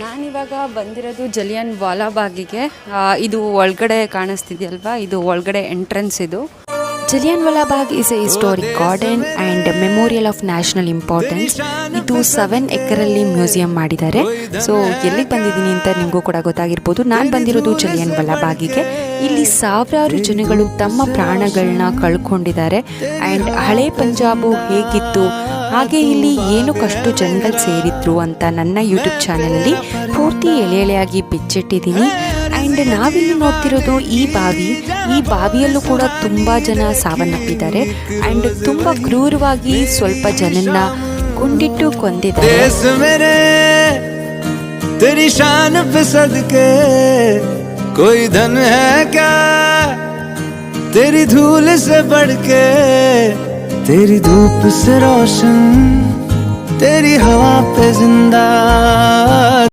ನಾನಿವಾಗ ಬಂದಿರೋದು ಜಲಿಯನ್ ವಾಲಾಬಾಗಿಗೆ. ಇದು ಒಳಗಡೆ ಕಾಣಿಸ್ತಿದೆಯಲ್ವಾ, ಇದು ಒಳಗಡೆ ಎಂಟ್ರೆನ್ಸ್. ಇದು Jallian Walabagh is a historic garden and memorial of national importance. ಇದು 7 ಎಕರಲ್ಲಿ ಮ್ಯೂಸಿಯಂ ಮಾಡಿದ್ದಾರೆ. ಸೊ ಎಲ್ಲಿಗೆ ಬಂದಿದ್ದೀನಿ ಅಂತ ನಿಮಗೂ ಕೂಡ ಗೊತ್ತಾಗಿರ್ಬೋದು. ನಾನು ಬಂದಿರೋದು ಜಲಿಯನ್ ವಾಲಾಬಾಗಿಗೆ. ಇಲ್ಲಿ ಸಾವಿರಾರು ಜನಗಳು ತಮ್ಮ ಪ್ರಾಣಗಳನ್ನ ಕಳ್ಕೊಂಡಿದ್ದಾರೆ. ಆ್ಯಂಡ್ ಹಳೆ ಪಂಜಾಬು ಹೇಗಿತ್ತು, ಹಾಗೆ ಇಲ್ಲಿ ಏನಕ್ಕಷ್ಟು ಜನಗಳು ಸೇರಿದ್ರು ಅಂತ ನನ್ನ ಯೂಟ್ಯೂಬ್ ಚಾನಲಲ್ಲಿ ಪೂರ್ತಿ ಎಳೆಯಾಗಿ ಬಿಚ್ಚಿಟ್ಟಿದ್ದೀನಿ. ಆ್ಯಂಡ್ ನಾವಿಲ್ಲಿ ನೋಡ್ತಿರೋದು ಈ ಬಾವಿಯಲ್ಲೂ ಕೂಡ ತುಂಬ ಜನ ಸಾವನ್ನಪ್ಪಿದ್ದಾರೆ. ಆ್ಯಂಡ್ ತುಂಬ ಕ್ರೂರವಾಗಿ ಸ್ವಲ್ಪ ಜನನ್ನ ಗುಂಡಿಟ್ಟು ಕೊಂದಿದ್ದಾರೆ. कोई धन है क्या तेरी धूल से बढ़ के, तेरी धूप से रोशन, तेरी हवा पे जिंदा.